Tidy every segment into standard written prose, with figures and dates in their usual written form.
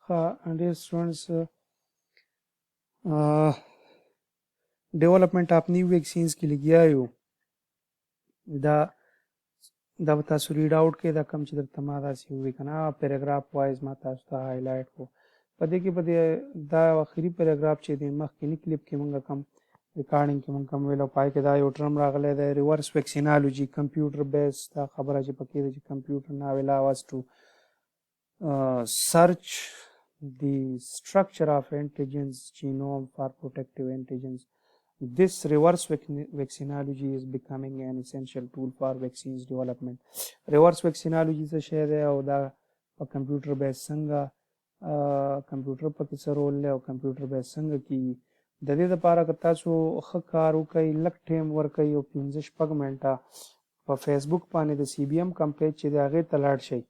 dear students, development of new vaccines के लिए गया यो دا به تاسو ریډ آوټ کې دا کم چې درته ما داسې ووي که نه پیراګراف وایز ما تاسو ته هایلایټ کړو په دې کې به دا آخري پیراګراف چې دی مخکیني کلیپ کې مونږ کم ریکارډینګ کې مونږ کم ویلو پای کې دا یو ټرم راغلی دی ریورس ویکسینالوجي کمپیوټر بیس دا خبره چې پکې ده چې کمپیوټر now allow us to search the structure of antigens genome for protective antigens. This reverse vaccinology is becoming an essential tool for vaccines development. Reverse vaccinology څه شی دی او دا په کمپیوټر بیس څنګه کمپیوټر پکې څه رول دی او کمپیوټر بیس څنګه کیږي د دې لپاره که تاسو ښه کار وکړئ لږ ټایم ورکړئ او 15 منټه په فیسبوک باندې د سی بي ایم کم پیج چې دی هغې ته لاړ شئ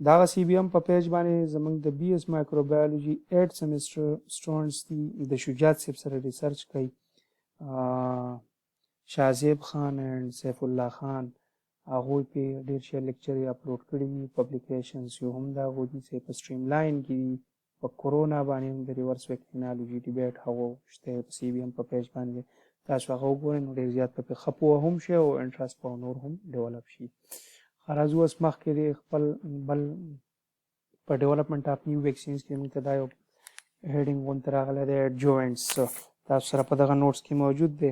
دغه سی بي ایم په پیج باندې زموږ د بي اس مایکروبیولوژي 8 سیمسټر سټوډنټس دي د شجاعت صاحب سره ریسرچ کوي شازیب خان and سیف الله خان هغوی په ډېر ښه لیکچر یې اپلوډ کړي دي پبلیکیشنز یو هم د هغوی دي چې په سټریم لاین کې دي په کورونا باندې هم د ریورس ویکسینالوجي ډیبیټ هغو شته په سی بي ایم په پیج باندې تاسو هغه وګورئ نو ډېر زیات پکې ښه پوهه هم شي او انټرست په نور هم ډیولپ شي راځو اوس مخکې د خپل بل په ډیولپمنټ اف نیو ویکسینز کې موږ ته دا یو هیډینګ غونته راغلی دی ایډجوینټس تاسو سره په دغه نوټس کې موجود دی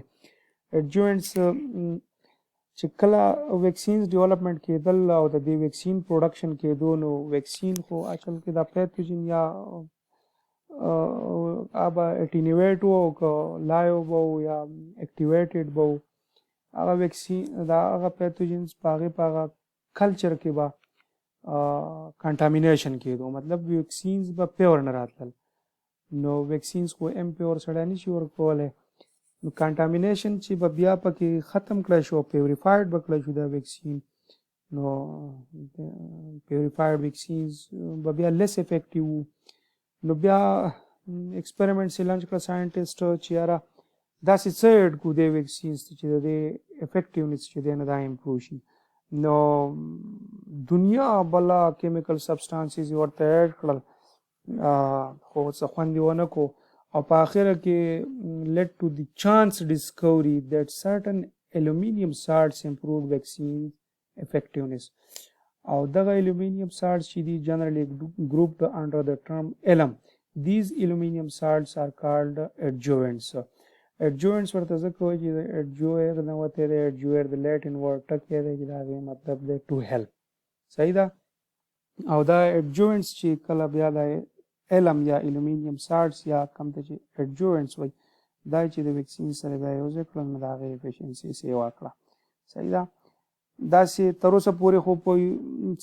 ایډجوینټس چې کله ویکسینز ډیولپمنټ کېدل او د دې ویکسین پروډکشن کېدو نو ویکسین خو اصل کې دا پیتوجن یا ابا اټینیویټ وو که لایو وو یا اکټیویټډ وو هغه ویکسین دا هغه پیتوجنز په هغه کلچر کې به کنټامینیشن کېدو مطلب ویکسینز به پیور نه راتلل نو ویکسینز خو ام پیور سړی نشي ورکولی نو کنټامینیشن چې به بیا پکې ختم کړی شو پیوریفاید به کړی شو دا ویکسین نو پیوریفاید ویکسینز به بیا لیس افیکټیو وو نو بیا ایکسپریمنټس یې لانچ کړه ساینټسټ چې یاره داسې څه ایډ کړو دې ویکسینز چې د دې افیکټیونس چې دی نه دا امپروو شي نو دنیا بله کیمیکل سبسټانسز یې ورته ایډ کړل خو څه خوند یې ونه کړو او په آخره کې led to the chance discovery that certain aluminum salts improved vaccine effectiveness او دغه aluminum salts چې دي generally grouped under the term alum these aluminum salts are called adjuvants adjuvants ورته ځکه وایي چې adjuvant نه وتی دی adjuvant د latin word ټکی دی چې د هغې مطلب دی to help صحیح ده او دا adjuvants چې کله بیا د علم یا الومینیم سالټس یا کم ته چې ایډجوینټس وایي دا چې د ویکسین سره بیا یوځای کړل نو د هغې افیشنسي سیوا کړه صحیح ده داسې تر اوسه پورې خو په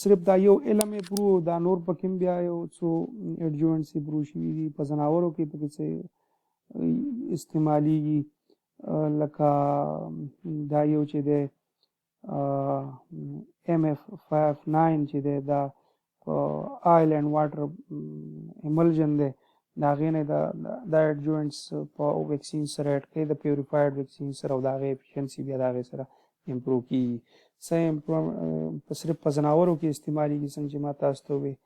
صرف دا یو علم یې پرو دا نور پکې هم بیا یو څو ایډجوینټس یې پرو شوي دي په ځناورو کې پکې څه استعمالیږي لکه دا یو چې دی MF59 چې دی دا آیل اینڈ واټر ایملژن دی د هغې نه دا ایډجوینټس په ویکسین سره ایډ کوي د پیوریفاید ویکسین سره او د هغې افیشنسي بیا د هغې سره امپروو کېږي سیم صرف په ځناورو کې استعمالیږي څنګه چې ما تاسو ته وویل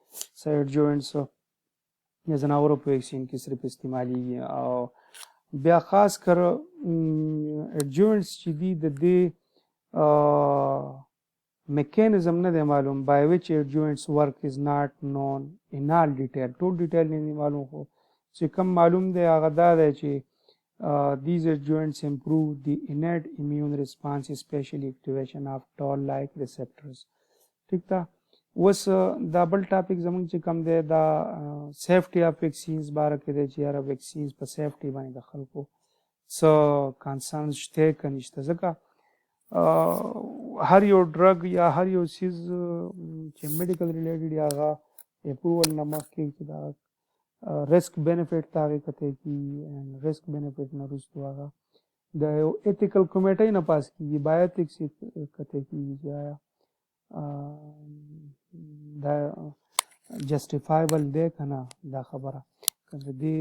څه ایډجوینټس د ځناورو په ویکسین کې صرف استعمالیږي او بیا خاص کر ایډجوینټس چې دي د دې mechanism نه دی معلوم by which adjuvants work is not known in all detail ټول ډیټیل نه دی معلوم خو چې کوم معلوم دی هغه دا دی چې these adjuvants improve the innate immune response especially activation of toll like receptors ٹھیک ده اوس دا بل ټاپک زموږ چې کوم دی دا سیفټي اف ویکسینز باره کې دی چې یاره ویکسینز په سیفټي باندې د خلکو څه کانسرن شته که نشته ځکه هر یو ډرګ یا هر یو سیز چې میډیکل ریلیټډ یا هغه اپروول نه مخکې چې دا ریسک بینیفټ ته هغې کتی کېږي اینډ ریسک بینیفټ نه وروستو هغه د یو ایتیکل کمیټۍ نه پاس کېږي بایوتیکس یې کتی کېږي چې آیا دا جسټیفایبل دی که نه دا خبره که د دې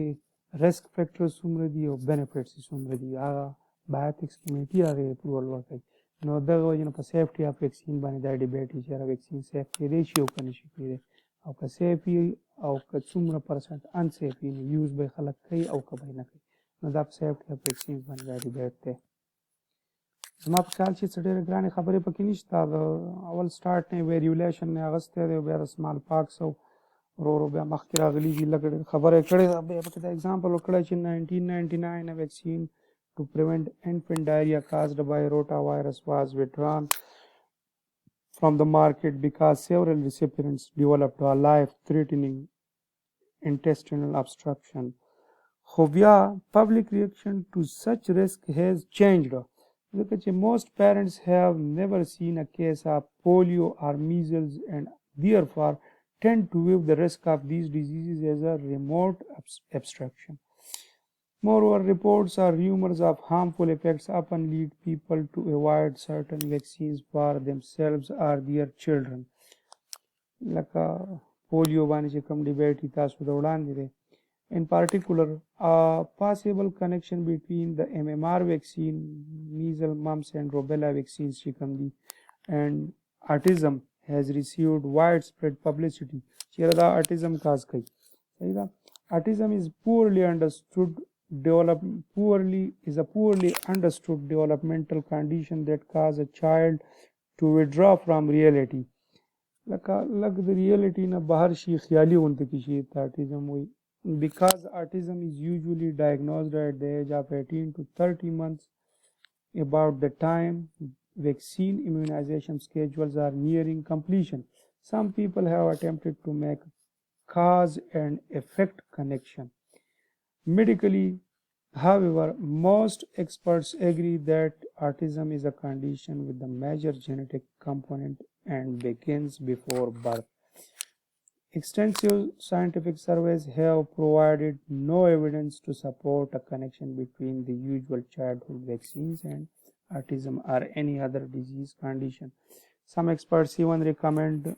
ریسک فیکټرز څومره دي او بینیفټس یې څومره دي هغه بایوتیکس کمیټي هغې اپروول ورکوي نو دغه وجې نه په سیفټي اف ویکسین باندې دا ډیبیټ وي چې یاره ویکسین سیف کېدی شي او که نه شي کېدی او که سیف او که څومره پرسنټ ان سیف وي یوز به خلک کوي او که به یې نه کوي نو دا په سیفټي اف ویکسینز باندې دا ډیبیټ دی زما په خیال چې څه ډېرې ګرانې خبرې پکې نشته د اول سټارټ نه ویریولیشن نه اخیستی دی بیا د سمال پاکس او ورو ورو بیا مخکې راغلي دي لږ ډېر خبره یې کړې ده بیا پکې د اګزامپل وکړی چې 1999 a vaccine to prevent infant diarrhea caused by rotavirus was withdrawn from the market because several recipients developed a life-threatening intestinal obstruction. خو بیا public reaction to such risk has changed. Because most parents have never seen a case of polio or measles and therefore tend to view the risk of these diseases as a remote abstraction. Moreover, reports or rumors of harmful effects often lead people to avoid certain vaccines for themselves or their children. Like polio باندې چې کوم ډیبیټ تاسو د وړاندې دی in particular a possible connection between the MMR vaccine measles mumps and rubella vaccines چې کوم دي and autism has received widespread publicity چیرې دا autism کاز کوي صحیح ده autism is a poorly understood developmental condition that cause a child to withdraw from reality لکه لږ د ریالټي نه بهر شي خیالي غونته کې شي ته autism وایي because autism is usually diagnosed at the age of 18 to 30 months about the time vaccine immunization schedules are nearing completion. Some people have attempted to make cause and effect connection. Medically, however, most experts agree that autism is a condition with a major genetic component and begins before birth. Extensive scientific surveys have provided no evidence to support a connection between the usual childhood vaccines and autism or any other disease condition. Some experts even recommend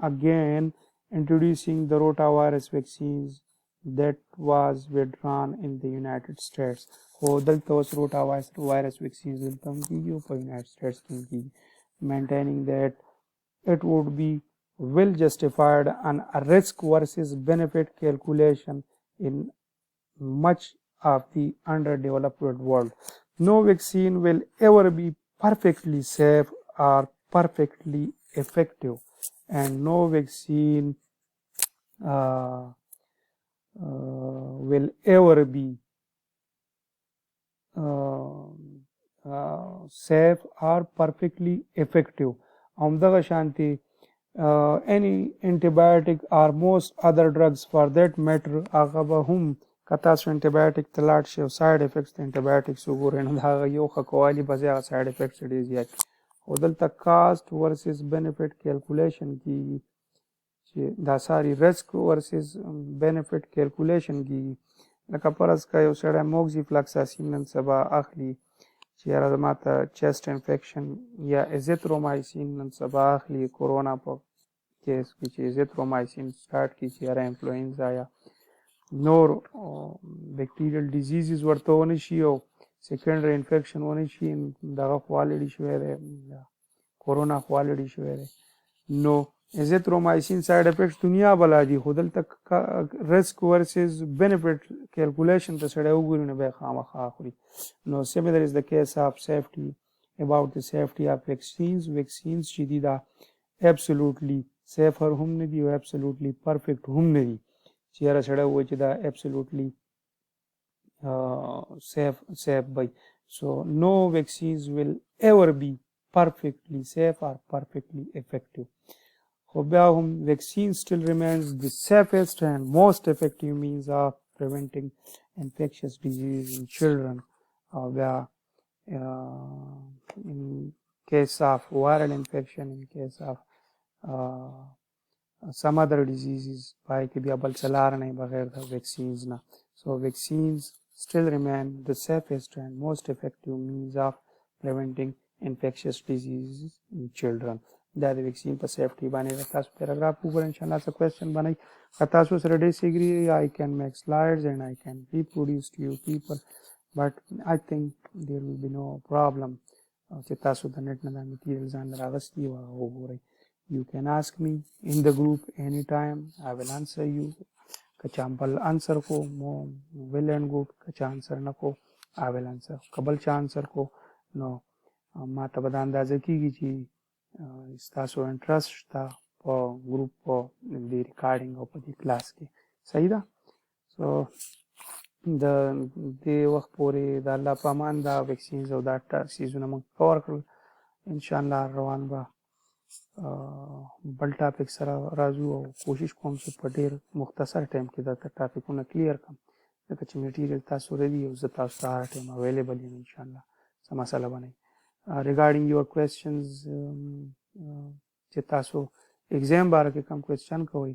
again introducing the rotavirus vaccines that was withdrawn in the United States. دلته اوس rotavirus vaccines دلته هم کیږي او په United States کې کیږي maintaining that it would be well justified on a risk versus benefit calculation in much of the underdeveloped world. No vaccine will ever be perfectly safe or perfectly effective, and no vaccine will ever be safe or perfectly effective. همدغه شانتي any antibiotic or most other drugs for that matter هغه به هم که تاسو انټیبایوټیک ته لاړ شئ او سایډ افیکټس د انټیبایوټیکس وګورئ نو د هغه یو ښه کوالي به ځای هغه سایډ افیکټس ډېر زیات وي خو دلته کاسټ ورسز بینیفټ کیلکولیشن کېږي چې دا ساري رسک ورسز بینیفټ کیلکولیشن کېږي لکه فرض که یو سړی موکزیفلاکساسین نن سبا اخلي چې یاره زما ته چیسټ انفیکشن یا ایزیترومایسین نن سبا اخلي کورونا په کیس کې چې ایزیترومایسین سټارټ کړي چې یاره انفلوئنزا یا نور بیکټیریل ډیزیزز ورته ونه شي او سیکنډري انفیکشن ونه شي دغه خو الریډي شوی دی کورونا خو الریډي شوی دی نو ایزیترومایسین سایډ افیکټس دنیا بلا دي خو دلته رسک ورسز بینیفټ کیلکولیشن ته سړی وګوري نو بیا خامخا اخلي نو سیملر از د کیس آف سیفټي about the safety of vaccines چې دي دا absolutely safer هم نه دي او absolutely perfect هم نه دي چې یاره سړی ووایي چې دا absolutely safe by so no vaccines will ever be perfectly safe or perfectly effective خو بیا هم vaccine still remains the safest and most effective means of preventing infectious disease in children بیا in case of viral infection in case of some other diseases پای کې بیا بل څه لار نه بغیر د vaccines نه so vaccines still remain the safest and most effective means of preventing infectious diseases in children دا د vaccine په safety باندې تاسو پیراګراف وګورئ ان شاء الله څه question بنئ که تاسو سره disagree I can make slides and I can reproduce to you people but I think there will be no problem چې تاسو د نت نه د material ځان راغستي او وګورئ You can ask me in the group anytime. I will answer you. Kacha bal answer ko mo well and good. Kacha answer na ko I will answer. Kabal cha answer ko no ما ته به دا اندازه کېږي چې ستاسو انټرسټ شته په ګروپ په دې ریکارډینګ او په دې کلاس کې صحیح ده سو د دې وخت پورې د الله په امان دا ویکسینز او دا سیزونه موږ کور کړل انشاءالله روان به بل ټاپک سره راځو او کوشش کوم چې په ډېر مختصر ټایم کې درته ټاپکونه کلیر کړم ځکه چې میټیریل تاسو ردي او زه تاسو ته هر ټایم اویلیبل یم انشاءالله څه مسله به نه regarding your questions چې تاسو exam باره کې کوم question کوئ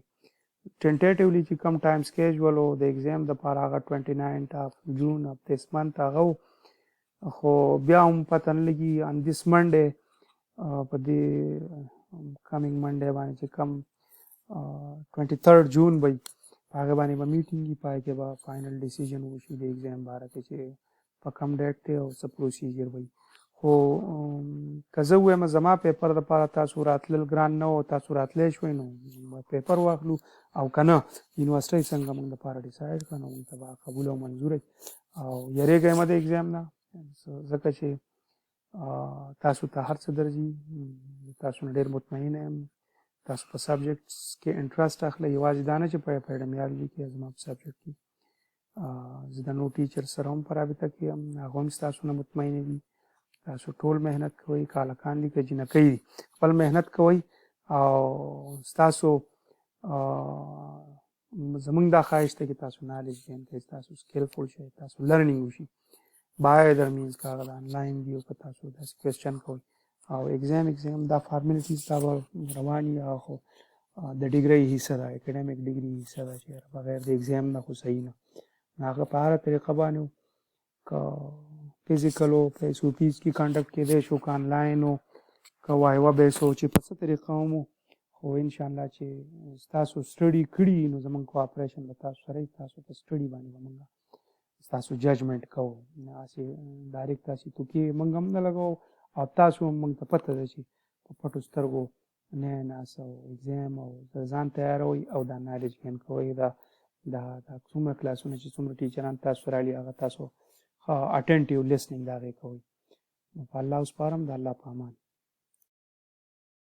tentatively چې کوم time schedule او د exam د پاره هغه 29th of June of this month هغه خو بیا هم پته نه لګي on this Monday په دې coming Monday باندې چې کوم 23rd June وي هغه باندې به میټینګ کې پای کې به فائنل ډیسیژن وشي د exam باره کې چې په کوم ډیټ ته او څه پروسیجر وي خو که زه ووایم زما پیپر دپاره تاسو راتلل ګران نه او تاسو راتلی شوئ نو پیپر واخلو او که نه یونیورسټۍ څنګه موږ دپاره ډیسایډ کړه نو موږ ته به قبول او منظوره او یریږئ مه د ایګزام نه ځکه چې تاسو ته هر څه درځي تاسو نه ډېر مطمئنه یم تاسو په سبجیکټس کې انټرسټ اخلئ یوازې دا نه چې په اپیډمیالوجي کې زما په سبجیکټ کې زه د نو ټیچر سره هم په رابطه کې یم هغه هم ستاسو نه مطمئنه دي تاسو ټول مهنت کوئ کالکان دي که جنکۍ دي خپل مهنت کوئ او ستاسو زمونږ دا خواهش دی چې تاسو نالج ګین کړئ تاسو سکلفول شئ تاسو لرنینګ وشي باید در مینز که هغه د آنلاین وي او که تاسو داسې کوېسچن کوئ او ایګزام دا فارمیلیټیز دا به روان وي هغه خو د ډیګرۍ حصه ده اکیډمیک ډیګري حصه ده چې بغیر د ایګزام نه خو صحیح نه هغه په هره طریقه باندې که فزیکل او په ایس او پیز کې کنډکټ کېدی شو که آنلاین او که وایوا بیس او چې په څه طریقه هم خو انشاءالله چې ستاسو سټډي کړي نو زموږ کوآپریشن به تاسو سره تاسو په سټډي باندې به موږ ستاسو ججمنټ کوو هسې ډایرکټ داسې توکې موږ هم نه لګوو او تاسو هم موږ ته پته ده چې په پټو سترګو نه ناست او ایګزام او ځان تیاروئ او دا نالج ګین کوئ دا څومره کلاسونه چې څومره ټیچران تاسو رالي هغه تاسو اټنټیو لیسنینګ د هغې کوئ په الله وسپارم د الله په امان